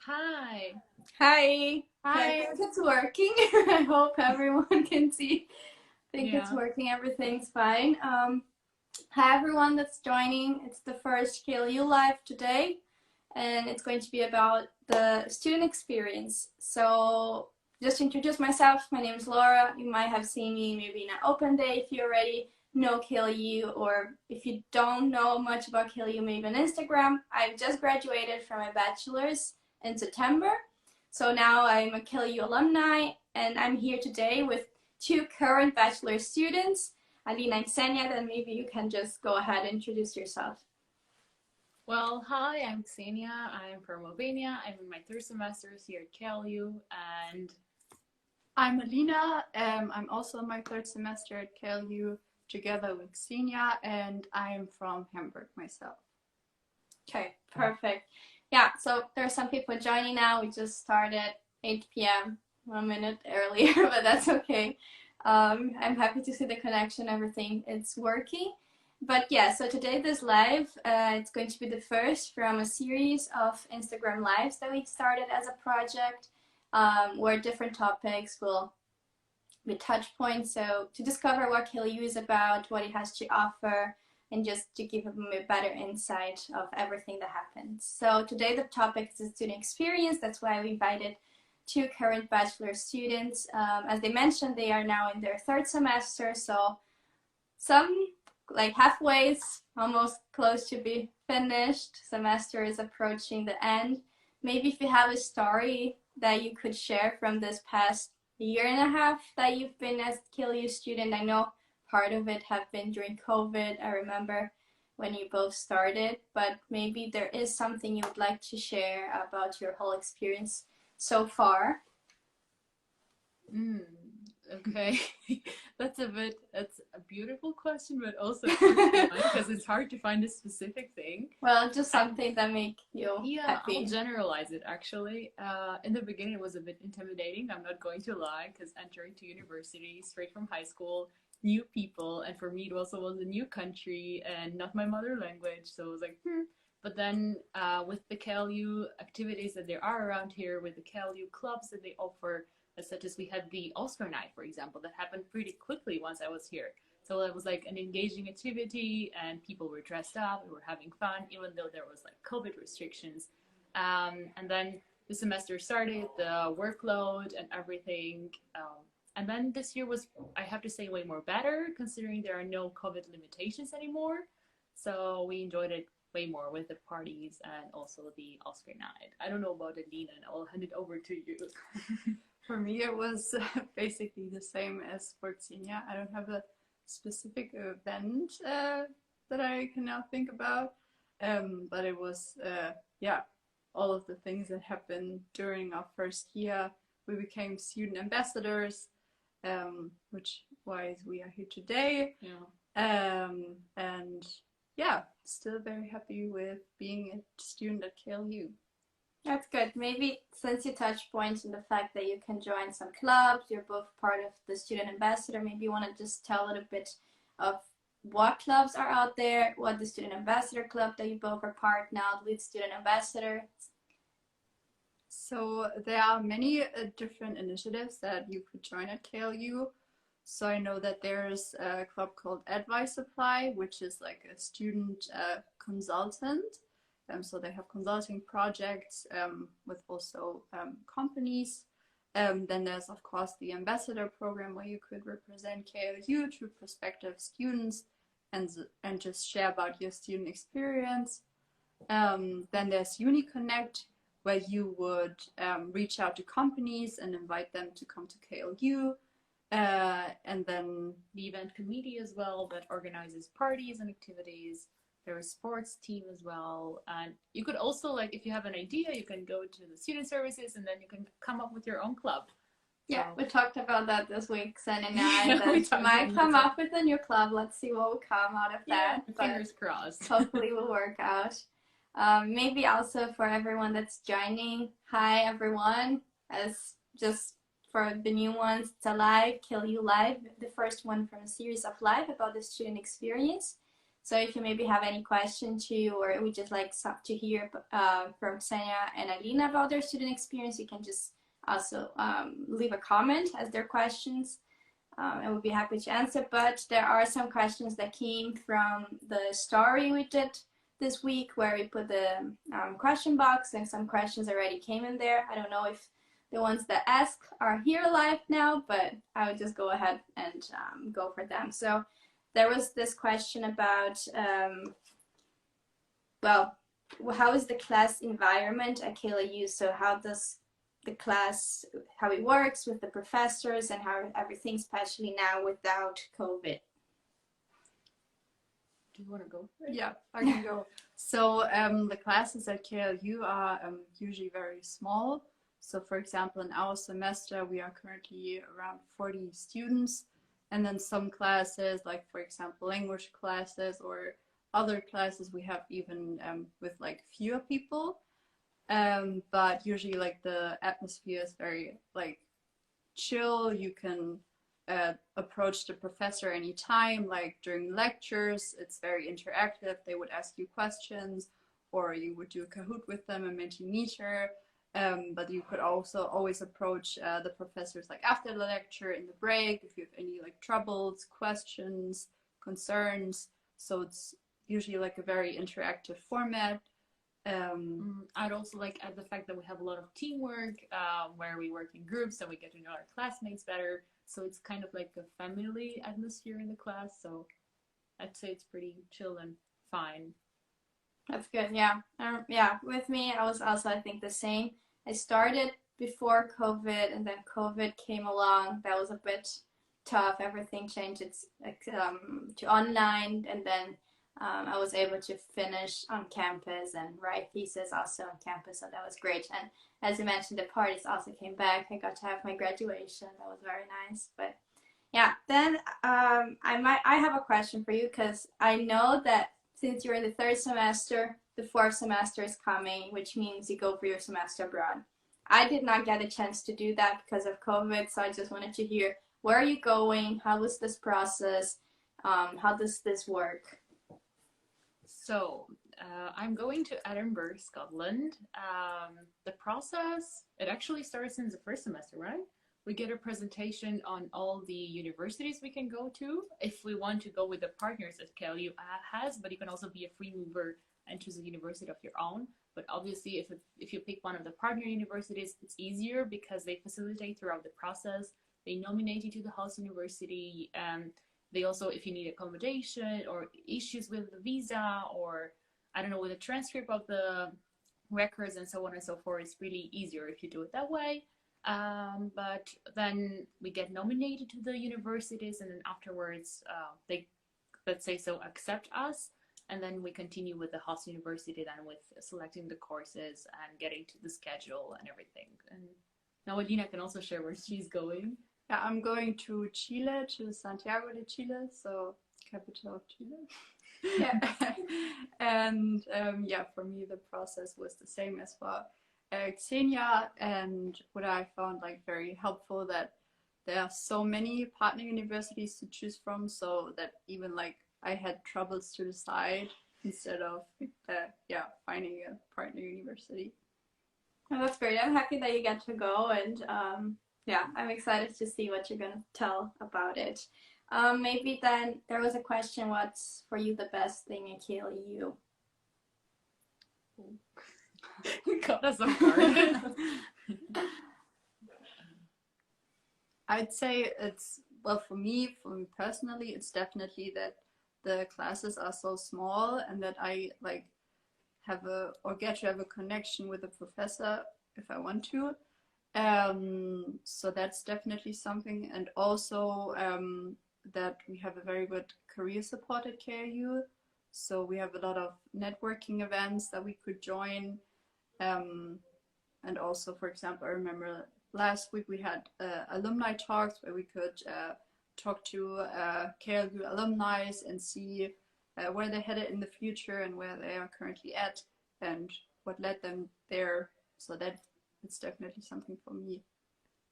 Hi. Hi. I Hi. think it's working. I hope everyone can see. I think it's Yeah. working. Everything's fine. Hi everyone that's joining. It's the first KLU live today, and it's going to be about the student experience. So, just to introduce myself, my name is Laura. You might have seen me maybe in an open day if you already know KLU, or if you don't know much about KLU, maybe on Instagram. I've just graduated from my bachelor's in September. So now I'm a KLU alumni, and I'm here today with two current bachelor students, Alina and Ksenia. Then maybe you can just go ahead and introduce yourself. Well, hi, I'm Ksenia. I'm from Albania. I'm in my third semester here at KLU, and I'm Alina. I'm also in my third semester at KLU together with Ksenia, and I'm from Hamburg myself. Okay, perfect. Yeah, so there are some people joining now. We just started 8 p.m., 1 minute earlier, but that's okay. I'm happy to see the connection, everything. It's working. But yeah, so today this live, it's going to be the first from a series of Instagram lives that we started as a project, where different topics will be touch points. So to discover what KLU is about, what it has to offer, and just to give them a better insight of everything that happens. So today the topic is the student experience. That's why we invited two current bachelor students. As they mentioned, they are now in their third semester, so some like halfway, almost close to be finished. Semester is approaching the end. Maybe if you have a story that you could share from this past year and a half that you've been as KLU student. I know part of it have been during COVID. I remember when you both started, but maybe there is something you would like to share about your whole experience so far. okay. That's a beautiful question, but also because it's hard to find a specific thing. Well, just something that make you happy. I'll generalize it actually. In the beginning, it was a bit intimidating. I'm not going to lie, because entering to university straight from high school, new people, and for me, it also was a new country and not my mother language. So it was like, But then with the KLU activities that there are around here, with the KLU clubs that they offer, such as we had the Oscar night, for example, that happened pretty quickly once I was here. So it was like an engaging activity, and people were dressed up, we were having fun, even though there was like COVID restrictions. And then the semester started, the workload and everything. And then this year was, I have to say, way more better, considering there are no COVID limitations anymore. So we enjoyed it way more with the parties and also the Oscar night. I don't know about Alina, and I'll hand it over to you. For me, it was basically the same as for Ksenia. I don't have a specific event that I can now think about, but it was, all of the things that happened during our first year. We became student ambassadors, which why we are here today. Yeah. And yeah, still very happy with being a student at KLU. That's good. Maybe since you touched points on the fact that you can join some clubs, you're both part of the student ambassador, maybe you want to just tell a little bit of what clubs are out there, what the student ambassador club that you both are part now, the lead student ambassador. So there are many different initiatives that you could join at KLU. So I know that there's a club called Advice Supply, which is like a student consultant. So they have consulting projects with also companies. Then there's of course the ambassador program, where you could represent KLU to prospective students and just share about your student experience. Then there's UniConnect, where you would reach out to companies and invite them to come to KLU. And then the event committee as well, that organizes parties and activities. There's a sports team as well. And you could also, like, if you have an idea, you can go to the student services and then you can come up with your own club. Yeah, we talked about that this week, Sen and I, that might come up with a new club. Let's see what will come out of that. Fingers crossed. Hopefully will work out. Maybe also for everyone that's joining, hi everyone, as just for the new ones, it's a live, KLU Live, the first one from a series of live about the student experience. So if you maybe have any questions too, or we just like to hear from Ksenia and Alina about their student experience, you can just also leave a comment as their questions. And we'll be happy to answer. But there are some questions that came from the story we did this week, where we put the question box, and some questions already came in there. I don't know if the ones that ask are here live now, but I would just go ahead and go for them. So there was this question about, well, how is the class environment at KLU? So how does the class, how it works with the professors and how everything, especially now without COVID? Do you want to go? Yeah, I can go. So the classes at KLU are usually very small. So for example, in our semester, we are currently around 40 students. And then some classes, like for example, language classes or other classes, we have even with like fewer people. But usually like the atmosphere is very like chill. You can approach the professor anytime, like during lectures. It's very interactive. They would ask you questions, or you would do a Kahoot with them, a Mentimeter. But you could also always approach the professors like after the lecture, in the break, if you have any like troubles, questions, concerns. So it's usually like a very interactive format. I'd also like add the fact that we have a lot of teamwork, where we work in groups and we get to know our classmates better. So it's kind of like a family atmosphere in the class. So I'd say it's pretty chill and fine. That's good. Yeah. Yeah. With me, I was also, I think, the same. I started before COVID, and then COVID came along. That was a bit tough. Everything changed to online, and then I was able to finish on campus and write thesis also on campus. So that was great. And as you mentioned, the parties also came back. I got to have my graduation. That was very nice. But yeah, then I have a question for you, because I know that since you're in the third semester, the fourth semester is coming, which means you go for your semester abroad. I did not get a chance to do that because of COVID, so I just wanted to hear, where are you going? How was this process? How does this work? So I'm going to Edinburgh, Scotland. The process, it actually starts in the first semester, right? We get a presentation on all the universities we can go to if we want to go with the partners that KLU has, but you can also be a free mover and choose a university of your own. But obviously, if you pick one of the partner universities, it's easier because they facilitate throughout the process. They nominate you to the host university. They also, if you need accommodation or issues with the visa, or I don't know, with a transcript of the records and so on and so forth, it's really easier if you do it that way. But then we get nominated to the universities, and then afterwards they, let's say so, accept us, and then we continue with the host university, then with selecting the courses and getting to the schedule and everything. And now Alina can also share where she's going. Yeah, I'm going to Chile, to Santiago de Chile, so capital of Chile. Yeah. And yeah, for me the process was the same as for Ksenia, and what I found like very helpful, that there are so many partner universities to choose from, so that even like I had troubles to decide instead of yeah, finding a partner university. Oh, that's great. I'm happy that you get to go, and yeah, I'm excited to see what you're gonna tell about it. Maybe then there was a question, what's for you the best thing at KLU? God, that's so hard. I'd say it's, well, for me personally, it's definitely that the classes are so small, and that I like have or get to have a connection with the professor if I want to. So that's definitely something, and also that we have a very good career support at KLU. So we have a lot of networking events that we could join. And also, for example, I remember last week we had alumni talks where we could talk to KLU alumni and see where they're headed in the future and where they are currently at and what led them there. So that it's definitely something for me.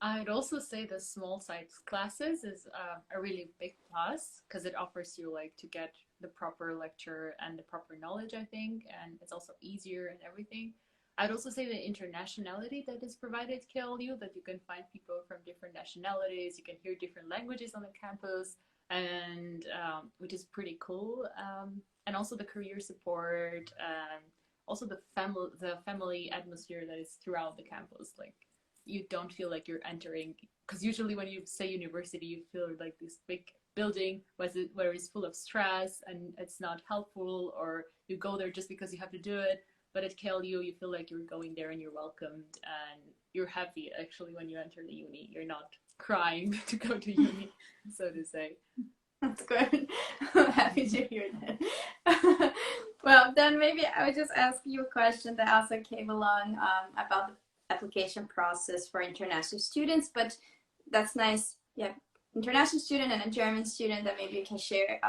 I'd also say the small size classes is a really big plus, because it offers you like to get the proper lecture and the proper knowledge, I think, and it's also easier and everything. I'd also say the internationality that is provided at KLU, that you can find people from different nationalities, you can hear different languages on the campus, and which is pretty cool. And also the career support, also the family atmosphere that is throughout the campus. Like, you don't feel like you're entering, because usually when you say university, you feel like this big building where it's full of stress and it's not helpful, or you go there just because you have to do it. But at KLU, you feel like you're going there and you're welcomed and you're happy actually when you enter the uni. You're not crying to go to uni, so to say. That's good. I'm happy to hear that. Well, then maybe I would just ask you a question that also came along about the application process for international students, but that's nice. Yeah, international student and a German student, that maybe you can share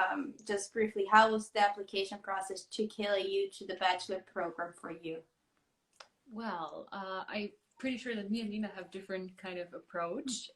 just briefly, how was the application process to KLU, to the bachelor program for you? Well, I'm pretty sure that me and Lina have different kind of approach.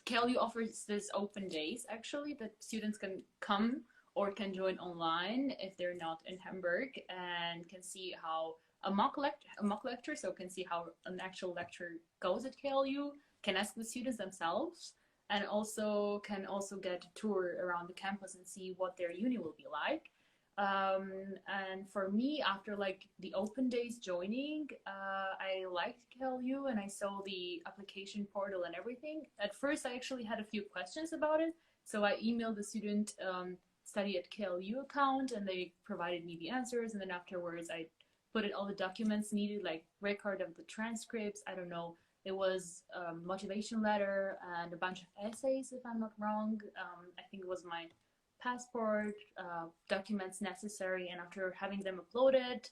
KLU offers this open days actually, that students can come or can join online if they're not in Hamburg, and can see how a mock lecture, so can see how an actual lecture goes at KLU, can ask the students themselves, and also can get a tour around the campus and see what their uni will be like. And for me, after like the open days joining, I liked KLU and I saw the application portal and everything. At first, I actually had a few questions about it, so I emailed the student study at KLU account, and they provided me the answers. And then afterwards, I put in all the documents needed, like record of the transcripts. I don't know. It was a motivation letter and a bunch of essays, if I'm not wrong. I think it was my passport, documents necessary, and after having them uploaded,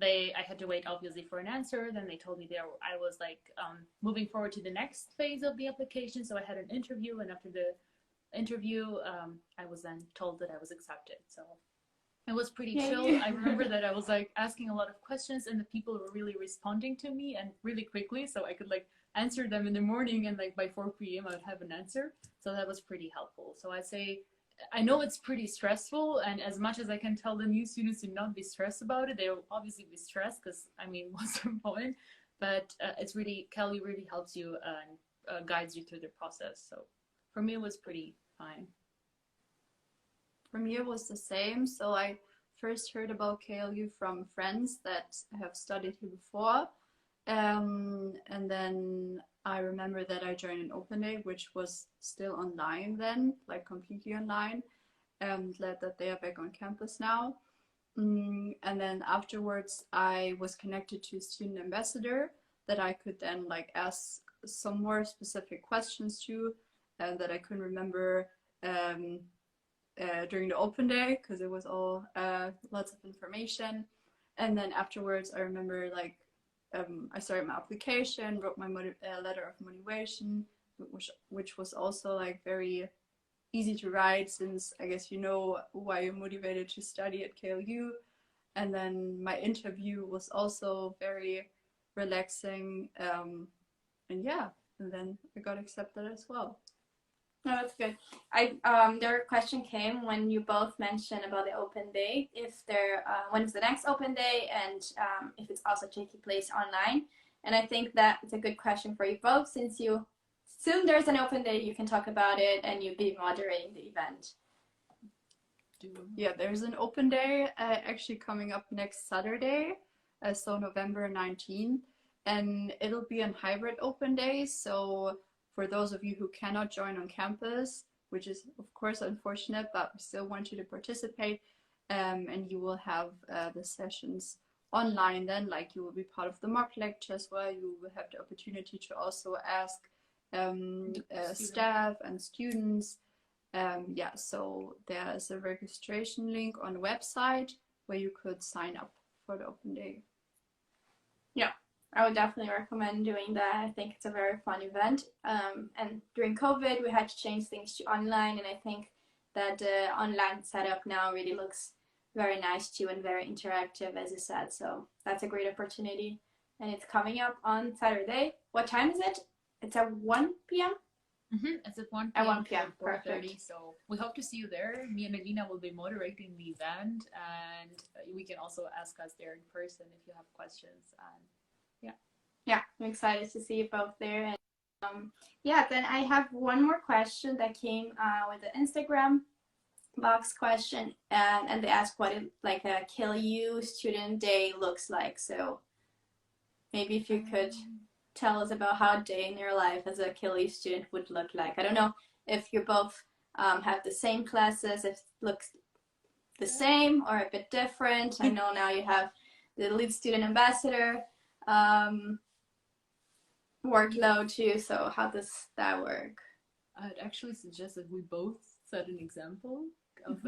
I had to wait obviously for an answer. Then they told me I was like moving forward to the next phase of the application, so I had an interview, and after the interview I was then told that I was accepted. So it was pretty chill. I remember that I was like asking a lot of questions, and the people were really responding to me and really quickly, so I could like answer them in the morning, and like by 4 p.m. I would have an answer. So that was pretty helpful. So I'd say, I know it's pretty stressful, and as much as I can tell the new students to not be stressed about it, they will obviously be stressed, because I mean, what's the point? But it's really, KLU really helps you and guides you through the process. So for me, it was pretty fine. For me, it was the same. So I first heard about KLU from friends that have studied here before. And then I remember that I joined an open day, which was still online then, like completely online. And glad that they are back on campus now. And then afterwards, I was connected to a student ambassador that I could then like ask some more specific questions to, that I couldn't remember during the open day, because it was all lots of information. And then afterwards, I remember like I started my application, wrote my letter of motivation, which was also like very easy to write, since I guess you know why you're motivated to study at KLU. And then my interview was also very relaxing, and yeah, and then I got accepted as well. No, that's good. Their question came when you both mentioned about the open day, if when is the next open day, and if it's also taking place online. And I think that it's a good question for you both, since soon there's an open day, you can talk about it and you'll be moderating the event. Yeah, there's an open day actually coming up next Saturday, so November 19th, and it'll be a hybrid open day. So for those of you who cannot join on campus, which is of course unfortunate, but we still want you to participate, and you will have the sessions online then, like you will be part of the mock lecture as well. You will have the opportunity to also ask staff and students. Yeah, so there's a registration link on the website where you could sign up for the open day. Yeah, I would definitely recommend doing that. I think it's a very fun event. And during COVID, we had to change things to online, and I think that the online setup now really looks very nice too, and very interactive, as you said. So that's a great opportunity, and it's coming up on Saturday. What time is it? It's at 1 p.m. It's at 1 At p.m. 1 p.m. to 4:30. Perfect. So we hope to see you there. Me and Alina will be moderating the event, and we can also ask us there in person if you have questions. And Yeah, I'm excited to see you both there. And yeah, then I have one more question that came with the Instagram box question, and they asked what it, like a KLU student day looks like. So maybe if you could tell us about how a day in your life as a KLU student would look like. I don't know if you both have the same classes, if it looks the same or a bit different. I know now you have the lead student ambassador workload too, so how does that work? I'd actually suggest that we both set an example of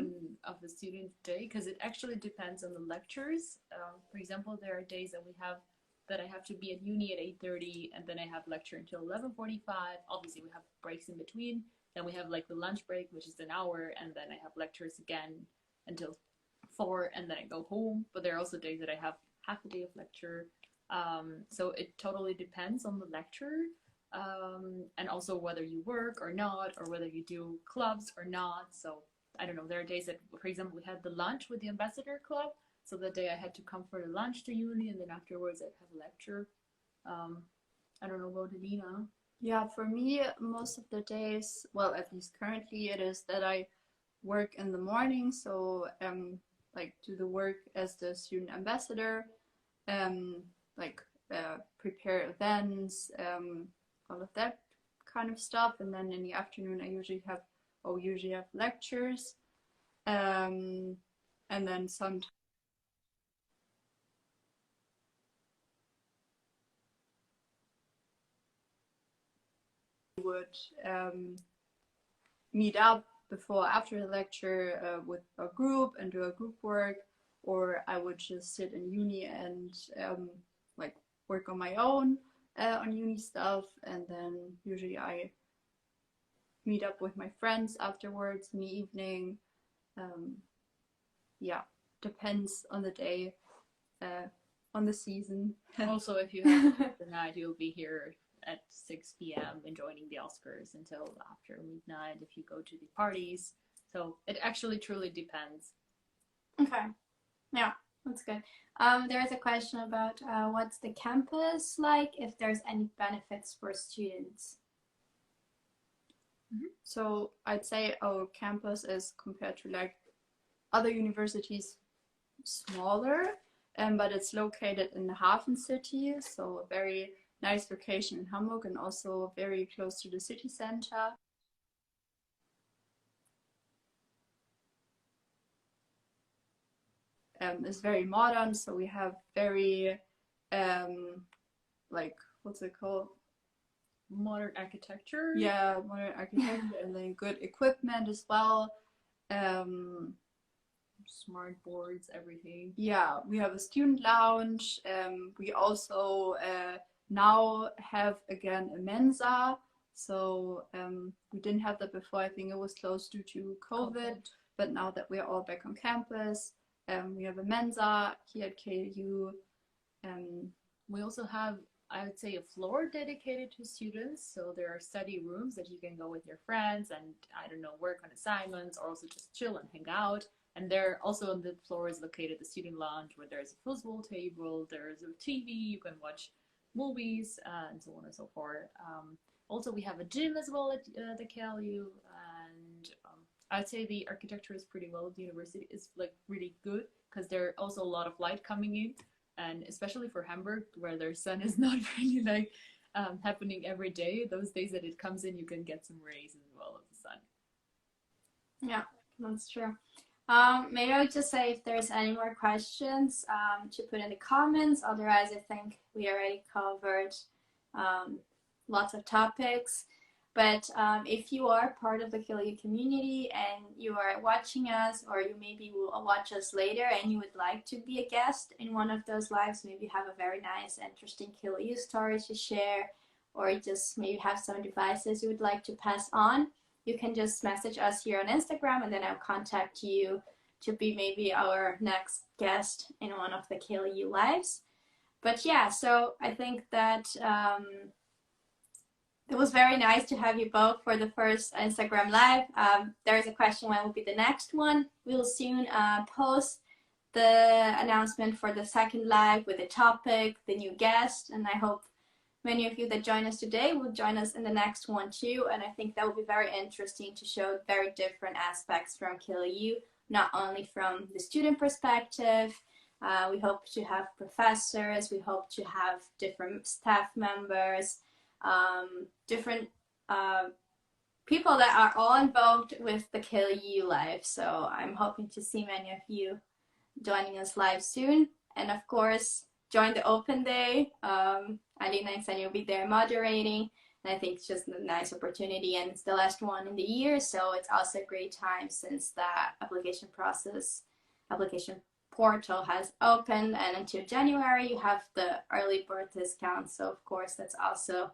of a student day, because it actually depends on the lectures. For example, there are days that I have to be at uni at 8:30, and then I have lecture until 11:45. Obviously, we have breaks in between. Then we have like the lunch break, which is an hour, and then I have lectures again until 4, and then I go home. But there are also days that I have half a day of lecture. So it totally depends on the lecture, and also whether you work or not, or whether you do clubs or not. So I don't know, there are days that, for example, we had the lunch with the ambassador club. So that day I had to come for the lunch to uni, and then afterwards I'd have a lecture. I don't know about Alina. Yeah, for me, most of the days, well, at least currently, it is that I work in the morning. So like do the work as the student ambassador, like prepare events, all of that kind of stuff. And then in the afternoon, I usually have lectures, and then sometimes would meet up before after the lecture with a group and do a group work, or I would just sit in uni and like work on my own on uni stuff, and then usually I meet up with my friends afterwards in the evening. Yeah, depends on the day, on the season. Also, if you have the night, you'll be here at 6 p.m. enjoying the Oscars until after midnight if you go to the parties. So it actually truly depends. Okay. Yeah, that's good. There is a question about what's the campus like, if there's any benefits for students. So I'd say our campus is, compared to like other universities, smaller, but it's located in the Hafen city, so a very nice location in Hamburg, and also very close to the city center. It's very modern, so we have very like, what's it called? Modern architecture. Yeah, modern architecture, and then good equipment as well. Smart boards, everything. Yeah, we have a student lounge. We also now have again a Mensa. So we didn't have that before. I think it was closed due to COVID. But now that we're all back on campus, we have a Mensa here at KLU. We also have, I would say, a floor dedicated to students. So there are study rooms that you can go with your friends and, I don't know, work on assignments, or also just chill and hang out. And there also on the floor is located the student lounge, where there's a football table, there's a TV, you can watch movies, and so on and so forth. Also, we have a gym as well at the KLU, and I'd say the architecture is pretty well. The university is like really good, because there are also a lot of light coming in, and especially for Hamburg, where their sun is not really like happening every day. Those days that it comes in, you can get some rays as well of the sun. Yeah, that's true. Maybe I would just say, if there's any more questions, to put in the comments. Otherwise, I think we already covered lots of topics. But if you are part of the KLU community and you are watching us, or you maybe will watch us later and you would like to be a guest in one of those lives, maybe have a very nice, interesting KLU story to share, or just maybe have some advices you would like to pass on, you can just message us here on Instagram, and then I'll contact you to be maybe our next guest in one of the KLU lives. But yeah, so I think that it was very nice to have you both for the first Instagram Live. There is a question when will be the next one. We'll soon post the announcement for the second live with the topic, the new guest, and I hope many of you that join us today will join us in the next one too. And I think that will be very interesting to show very different aspects from KLU, not only from the student perspective. We hope to have professors, we hope to have different staff members, different people that are all involved with the KLU Live. So I'm hoping to see many of you joining us live soon. And of course, join the open day. Alina and Ksenia will be there moderating. And I think it's just a nice opportunity, and it's the last one in the year. So it's also a great time since the application portal has opened, and until January you have the early bird discount. So of course that's also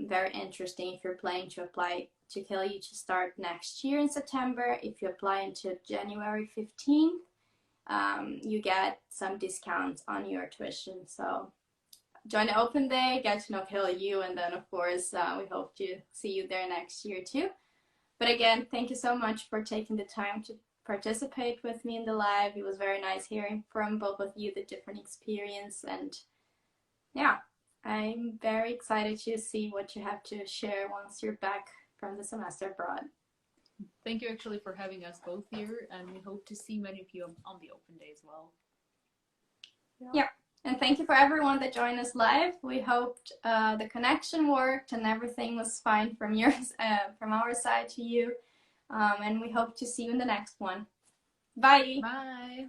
very interesting if you're planning to apply to KLU to start next year in September. If you apply until January 15th, you get some discounts on your tuition. So join the open day, get to know KLU, and then of course we hope to see you there next year too. But again, thank you so much for taking the time to participate with me in the live. It was very nice hearing from both of you the different experience, and yeah, I'm very excited to see what you have to share once you're back from the semester abroad. Thank you actually for having us both here, and we hope to see many of you on the open day as well. Yeah, and thank you for everyone that joined us live. We hoped the connection worked and everything was fine from yours, from our side to you. And we hope to see you in the next one. Bye. Bye.